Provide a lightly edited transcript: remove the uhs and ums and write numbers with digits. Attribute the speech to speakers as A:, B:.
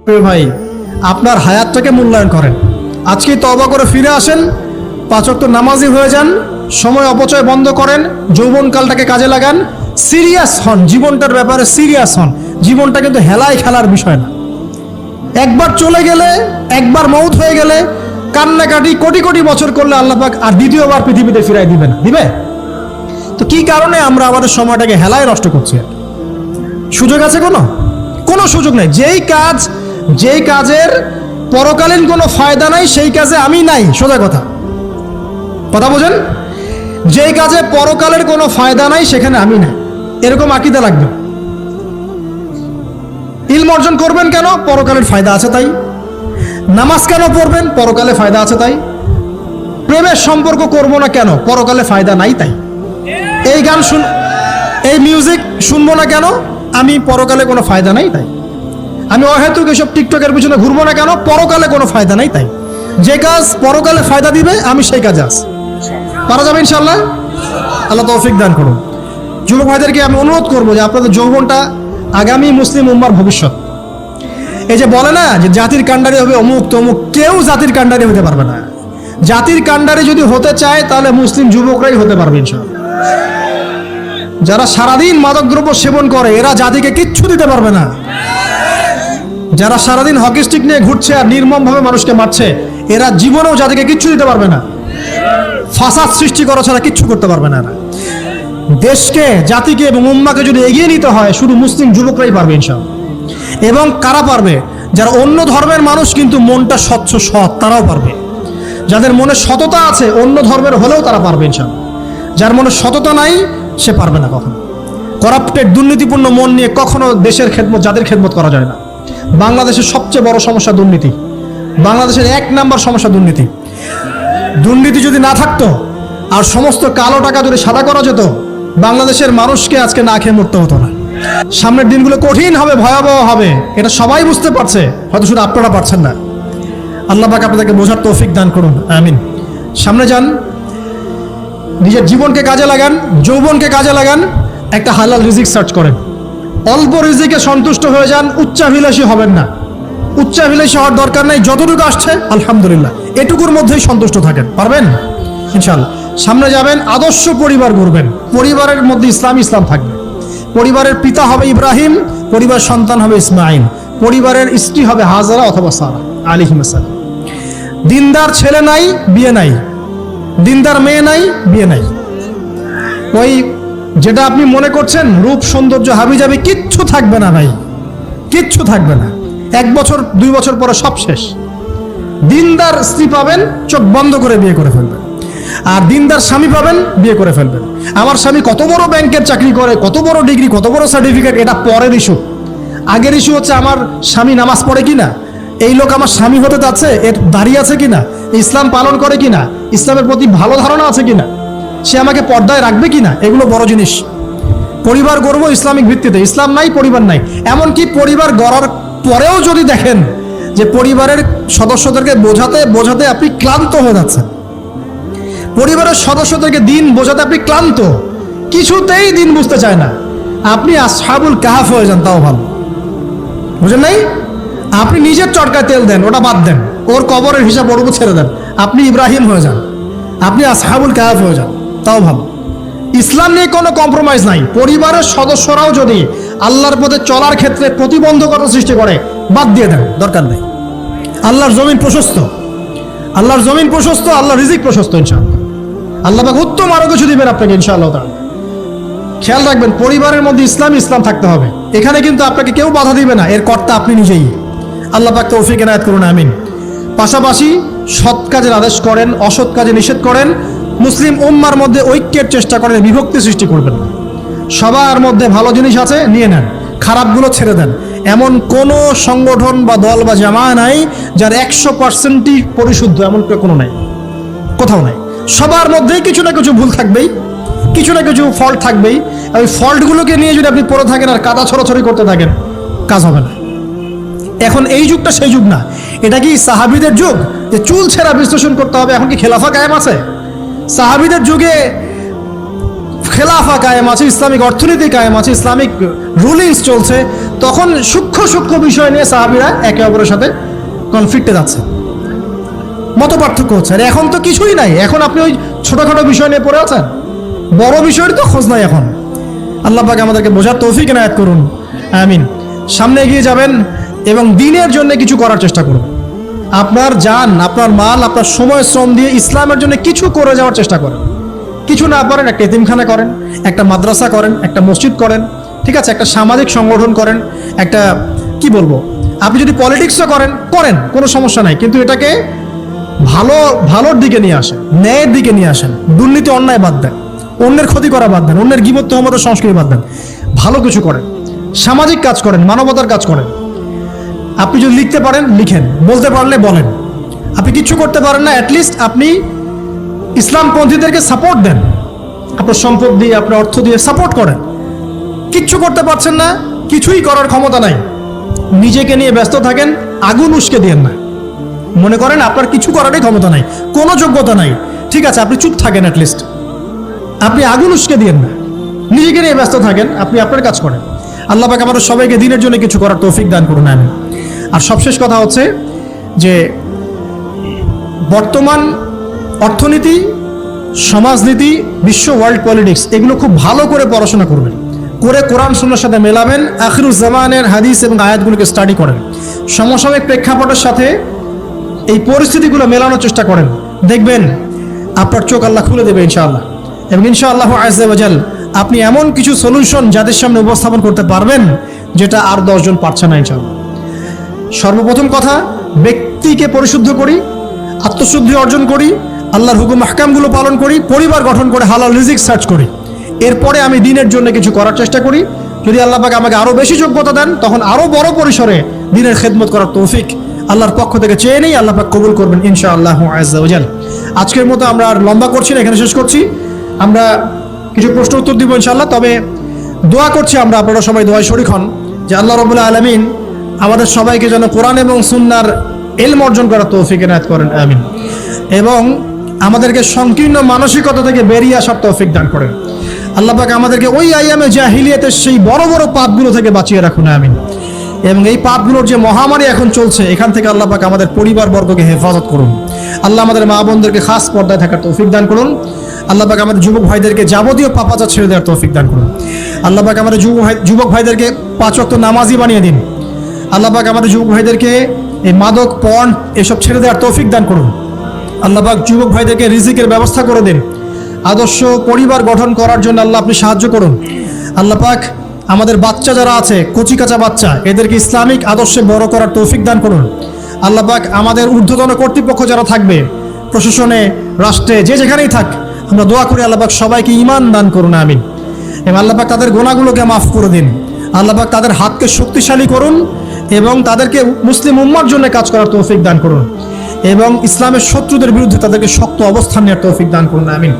A: প্রিয় ভাই, আপনার হায়াতটাকে মূল্যায়ন করেন। আজকে তওবা করে ফিরে আসেন, 5 ওয়াক্ত নামাজি হয়ে যান, সময় অপচয় বন্ধ করেন, যৌবনকালটাকে কাজে লাগান, সিরিয়াস হন, জীবনটার ব্যাপারে সিরিয়াস হন। জীবনটা কিন্তু হেলায় খেলার বিষয় না। একবার চলে গেলে, একবার মৌত হয়ে গেলে কান্নাকাটি কোটি কোটি বছর করলে আল্লাহ পাক আর দ্বিতীয়বার পৃথিবীতে ফিরাই দিবে না, দিবে? তো কি কারণে আমরা আমাদের সময়টাকে হেলায় নষ্ট করছি? সুযোগ আছে কোনো সুযোগ নেই। যেই কাজের পরকালীন কোনো ফায়দা নাই সেই কাজে আমি নাই। সোজা কথা বোঝেন? যেই কাজে পরকালের কোনো ফায়দা নাই সেখানে আমি নাই, এরকম আকীদা লাগবে। ইলম অর্জন করবেন কেন? পরকালের ফায়দা আছে তাই। নামাজ কেন পড়বেন? পরকালে ফায়দা আছে তাই। প্রেমের সম্পর্ক করব না কেন? পরকালে ফায়দা নাই তাই। এই মিউজিক শুনবো না কেন? আমি পরকালে কোনো ফায়দা নাই তাই। আমি অহেতুক এসব টিকটকের পিছনে ঘুরবো না কেন? পরকালে কোনো ফায়দা নাই তাই। যে কাজ পরকালে ফায়দা দিবে আমি সেই কাজে আছি। পারা যাবে ইনশাআল্লাহ? আল্লাহ তৌফিক দান করুন। যুবক ভাইদেরকে আমি অনুরোধ করবো যে আপনাদের যৌবনটা আগামী মুসলিম উম্মার ভবিষ্যৎ। এই যে বলে না যে জাতির কাণ্ডারি হবে অমুক তমুক, কেউ জাতির কাণ্ডারি হতে পারবে না। জাতির কাণ্ডারি যদি হতে চায় তাহলে মুসলিম যুবকরাই হতে পারবে ইনশাআল্লাহ। যারা সারাদিন মাদকদ্রব্য সেবন করে এরা জাতিকে কিচ্ছু দিতে পারবে না। যারা সারাদিন হকি স্টিক নিয়ে ঘুরছে আর নির্মমভাবে মানুষকে মারছে এরা জীবনেও জাতিকে কিচ্ছু দিতে পারবে না। ফাসাদ সৃষ্টি করা ছাড়া কিচ্ছু করতে পারবে না। দেশকে, জাতিকে এবং উম্মাকে যদি এগিয়ে নিতে হয় শুধু মুসলিম যুবকরাই পারবে ইনশাআল্লাহ। এবং কারা পারবে? যারা অন্য ধর্মের মানুষ কিন্তু মনটা স্বচ্ছ সৎ, তারাও পারবে। যাদের মনে সততা আছে অন্য ধর্মের হলেও তারা পারবে ইনশাআল্লাহ। যার মনে সততা নাই সে পারবে না কখনো। করাপ্টেড, দুর্নীতিপূর্ণ মন নিয়ে কখনো দেশের খেদমত, জাতির খেদমত করা যায় না। বাংলাদেশের সবচেয়ে বড় সমস্যা দুর্নীতি। বাংলাদেশের 1 নাম্বার সমস্যা দুর্নীতি। দুর্নীতি যদি না থাকতো আর সমস্ত কালো টাকা যদি সাদা করা যেত বাংলাদেশের মানুষকে আজকে না খেয়ে মরতে হতো না। সামনের দিনগুলো কঠিন হবে, ভয়াবহ হবে, এটা সবাই বুঝতে পারছে, হয়তো শুধু আপনারা পারছেন না। আল্লাহ পাক আপনাদেরকে বোঝার তৌফিক দান করুন, আমিন। সামনে যান, নিজের জীবনকে কাজে লাগান, যৌবনকে কাজে লাগান, একটা হালাল রিজিক সার্চ করেন। অল্প রিজিকে সন্তুষ্ট হয়ে যান, উচ্চাভিলাষী হবেন না। উচ্চাভিলাষী হওয়ার দরকার নেই, যতটুকু আসছে আলহামদুলিল্লাহ, এটুকুর মধ্যেই সন্তুষ্ট থাকেন, পারবেন ইনশাআল্লাহ। সামনে যাবেন, আদর্শ পরিবার গড়বেন, পরিবারের মধ্যে ইসলাম থাকবে। পরিবারের পিতা হবে ইব্রাহিম, পরিবার সন্তান হবে ইসমাইল, পরিবারের স্ত্রী হবে হাজারা অথবা সারা আলাইহিস সালাম। দিনদার ছেলে নাই, বিয়ে নাই, দিনদার মেয়ে নাই, বিয়ে নাই। ওই যেটা আপনি মনে করছেন রূপ সৌন্দর্য হাবিজাবি কিচ্ছু থাকবে না ভাই, কিচ্ছু থাকবে না। 1 বছর 2 বছর পরে সব শেষ। দিনদার স্ত্রী পাবেন, চোখ বন্ধ করে বিয়ে করে ফেলবেন। আর দিনদার স্বামী পাবেন, বিয়ে করে ফেলবেন। আমার স্বামী কত বড় ব্যাংকের চাকরি করে, কত বড় ডিগ্রি, কত বড় সার্টিফিকেট, এটা পরের ইস্যু। আগের ইস্যু হচ্ছে আমার স্বামী নামাজ পড়ে কিনা, এই লোক আমার স্বামী হতে যাচ্ছে, এর দাঁড়িয়ে আছে কিনা, ইসলাম পালন করে কিনা, ইসলামের প্রতি ভালো ধারণা আছে কিনা, সে আমাকে পর্দায় রাখবে কিনা, এগুলো বড় জিনিস। পরিবার গড়ব ইসলামিক ভিত্তিতে, ইসলাম নাই, পরিবার নাই। এমনকি পরিবার গড়ার পরেও যদি দেখেন যে পরিবারের সদস্যদেরকে বোঝাতে বোঝাতে আপনি ক্লান্ত হয়ে যাচ্ছেন, পরিবারের সদস্যদেরকে দিন বোঝাতে আপনি ক্লান্ত, কিছুতেই দিন বুঝতে চায় না, আপনি আসহাবুল কাহাফ হয়ে যান, তাও ভালো। বুঝেন নাই? আপনি নিজের চটকায় তেল দেন, ওটা বাদ দেন, ওর কবরের হিসাব ওর উপর ছেড়ে দেন, আপনি ইব্রাহিম হয়ে যান, আপনি আসহাবুল কাহাফ হয়ে যান, তাও ভালো। ইসলাম নিয়ে কোনো কম্প্রোমাইজ নাই। পরিবারের সদস্যরাও যদি আল্লাহর পথে চলার ক্ষেত্রে প্রতিবন্ধকতা সৃষ্টি করে বাদ দিয়ে দেন, দরকার নেই। আল্লাহর জমিন প্রশস্ত, আল্লাহর জমিন প্রশস্ত, আল্লাহর রিজিক প্রশস্ত ইনশাআল্লাহ। আল্লাহ পাক উত্তম আরো কিছু দিবেন আপনাকে ইনশাআল্লাহ তাআলা। খেয়াল রাখবেন, পরিবারের মধ্যে ইসলাম থাকতে হবে। এখানে কিন্তু আপনাকে কেউ বাধা দিবে না, এর কর্তা আপনি নিজেই। আল্লাহ পাক তৌফিক এনায়েত করুন, আমিন। পাশাপাশি সৎ কাজের আদেশ করেন, অসৎ কাজে নিষেধ করেন। মুসলিম উম্মার মধ্যে ঐক্যের চেষ্টা করেন, বিভক্তি সৃষ্টি করবেন না। সবার মধ্যে ভালো জিনিস আছে, নিয়ে নেন, খারাপগুলো ছেড়ে দেন। এমন কোন সংগঠন বা দল বা জামায়া নাই যার 100%ই পরিশুদ্ধ, এমন কোনো নাই, কোথাও নাই। সবার মধ্যেই কিছু না কিছু ভুল থাকবেই, কিছু না কিছু ফল্ট থাকবেই। ওই ফল্টগুলোকে নিয়ে যদি আপনি পড়ে থাকেন আর কাদা ছড়াছড়ি করতে থাকেন, কাজ হবে না। এখন এই যুগটা সেই যুগ না। এটা কি সাহাবীদের যুগ যে চুল ছেঁড়া বিশ্লেষণ করতে হবে? এখন কি খেলাফা কায়েম আছে? সাহাবীদের যুগে খেলাফা কায়েম আছে, ইসলামিক অর্থনীতি কায়েম আছে, ইসলামিক রুলিংস চলছে, তখন সূক্ষ্ম সূক্ষ্ম বিষয় নিয়ে সাহাবীরা একে অপরের সাথে কনফ্লিক্টে যাচ্ছে, মত পার্থক্য হচ্ছে। আর এখন তো কিছুই নাই, এখন আপনি ওই ছোটখাটো বিষয় নিয়ে পড়ে আছেন, বড় বিষয়ের তো খোঁজ নাই এখন। আল্লাহ পাক আমাদেরকে বোঝার তৌফিক এনায়েত করুন, আমিন। সামনে এগিয়ে যাবেন এবং দিনের জন্য কিছু করার চেষ্টা করুন। আপনার জান, আপনার মাল, আপনার সময় শ্রম দিয়ে ইসলামের জন্য কিছু করে যাওয়ার চেষ্টা করেন। কিছু না পারেন একটা এতিমখানা করেন, একটা মাদ্রাসা করেন, একটা মসজিদ করেন, ঠিক আছে, একটা সামাজিক সংগঠন করেন, একটা কি বলবো, আপনি যদি পলিটিক্সও করেন করেন, কোনো সমস্যা নাই, কিন্তু এটাকে ভালোর দিকে নিয়ে আসেন, ন্যায়ের দিকে নিয়ে আসেন। দুর্নীতি অন্যায় বাদ দেন, অন্যের ক্ষতি করা বাদ দেন, অন্যের গীবত তহমত সংস্কৃতি বাদ দেন, ভালো কিছু করেন, সামাজিক কাজ করেন, মানবতার কাজ করেন। আপনি যদি লিখতে পারেন লিখেন, বলতে পারলে বলেন। আপনি কিচ্ছু করতে পারেন না, অ্যাটলিস্ট আপনি ইসলামপন্থীদেরকে সাপোর্ট দেন, আপনার সম্পদ দিয়ে, আপনার অর্থ দিয়ে সাপোর্ট করেন। কিচ্ছু করতে পারছেন না, কিছুই করার ক্ষমতা নাই, নিজেকে নিয়ে ব্যস্ত থাকেন, আগুন উস্কে দিয়েন না। মনে করেন আপনার কিছু করারই ক্ষমতা নাই, কোনো যোগ্যতা নাই, ঠিক আছে, আপনি চুপ থাকেন, অ্যাটলিস্ট আপনি আগুন উস্কে দিয়েন না, নিজেকে নিয়ে ব্যস্ত থাকেন, আপনি আপনার কাজ করেন। আল্লাহ পাক আমাদের সবাইকে দিনের জন্য কিছু করার তৌফিক দান করুন, আমিন। আর সবশেষ কথা হচ্ছে যে বর্তমান অর্থনীতি, সমাজনীতি, বিশ্ব ওয়ার্ল্ড পলিটিক্স, এগুলো খুব ভালো করে পড়াশোনা করবেন, করে কোরআন সুন্নাহর সাথে মেলাবেন, আখিরুজ্জামানের হাদিস এবং আয়াতগুলোকে স্টাডি করেন, সমসাময়িক প্রেক্ষাপটের সাথে এই পরিস্থিতিগুলো মেলানোর চেষ্টা করেন, দেখবেন আপনার চোখ আল্লাহ খুলে দেবে ইনশাআল্লাহ। এবং ইনশাআল্লাহ আযজা ওয়া জাল আপনি এমন কিছু সলিউশন যাদের সামনে উপস্থাপন করতে পারবেন যেটা আর 10 জন পারছে না ইনশাআল্লাহ। সর্বপ্রথম কথা, ব্যক্তিকে পরিশুদ্ধ করি, আত্মশুদ্ধি অর্জন করি, আল্লাহর হুকুম আহকামগুলো পালন করি, পরিবার গঠন করে হালাল রিজিক সার্চ করি, এরপরে আমি দিনের জন্য কিছু করার চেষ্টা করি। যদি আল্লাহ পাক আমাকে আরো বেশি যোগ্যতা দেন, তখন আরো বড় পরিসরে দিনের খেদমত করার তৌফিক আল্লাহর পক্ষ থেকে চেয়ে নেই, আল্লাহ পাক কবুল করবেন ইনশাআল্লাহ আযজা ওয়া জাল। আজকের মতো আমরা আর লম্বা করছি না, এখানে শেষ করছি। আমরা কিছু প্রশ্ন উত্তর দিব ইনশাআল্লাহ, তবে দোয়া করছি আমরা, আপনারা সবাই দোয়ায় শরীক হন যে আল্লাহ রাব্বুল আলামিন আমাদের সবাইকে যেন কোরআন এবং সুন্নাহর ইলম অর্জন করার তৌফিক এনায়েত করেন, আমিন। এবং আমাদেরকে সংকীর্ণ মানসিকতা থেকে বেরিয়ে আসার তৌফিক দান করেন। আল্লাহ পাক আমাদেরকে ওই আইয়ামে জাহিলিয়াতের সেই বড় বড় পাপগুলো থেকে বাঁচিয়ে রাখুন, আমিন। এবং এই পাপগুলোর যে মহামারী এখন চলছে, এখান থেকে আল্লাহ পাক আমাদের পরিবারবর্গকে হেফাজত করুন। আল্লাহ আমাদের মা বোনদেরকে খাস পর্দায় থাকার তৌফিক দান করুন। আল্লাহ পাক আমাদের যুবক ভাইদেরকে যাবতীয় পাপাচার ছেড়ে দেওয়ার তৌফিক দান করুন। আল্লাহ পাক আমাদের যুবক ভাইদেরকে 5 ওয়াক্ত নামাজি বানিয়ে দিন। আল্লাহ পাক আমাদের যুবক ভাইদেরকে এই মাদক, পর্ন এসব ছেড়ে দেওয়ার তৌফিক দান করুন। আল্লাহ পাক যুবক ভাইদেরকে রিজিকের ব্যবস্থা করে দিন। আদর্শ পরিবার গঠন করার জন্য আল্লাহ আপনি সাহায্য করুন। আল্লাহ পাক আমাদের বাচ্চা যারা আছে, কচি কাঁচা বাচ্চা, এদেরকে ইসলামিক আদর্শে বড় করার তৌফিক দান করুন। আল্লাহ পাক আমাদের ঊর্ধ্বতন কর্তৃপক্ষ যারা থাকবে, প্রশাসনে, রাষ্ট্রে, যে যেখানেই থাক, আমরা দোয়া করি আল্লাহ পাক সবাইকে ঈমান দান করুন, আমিন। এবং আল্লাহ পাক তাদের গুনাহগুলোকে মাফ করে দিন। আল্লাহ পাক তাদের হাতকে শক্তিশালী করুন এবং তাদেরকে মুসলিম উম্মার জন্য কাজ করার তৌফিক দান করুন এবং ইসলামের শত্রুদের বিরুদ্ধে তাদেরকে শক্ত অবস্থান নেওয়ার তৌফিক দান করুন, আমিন।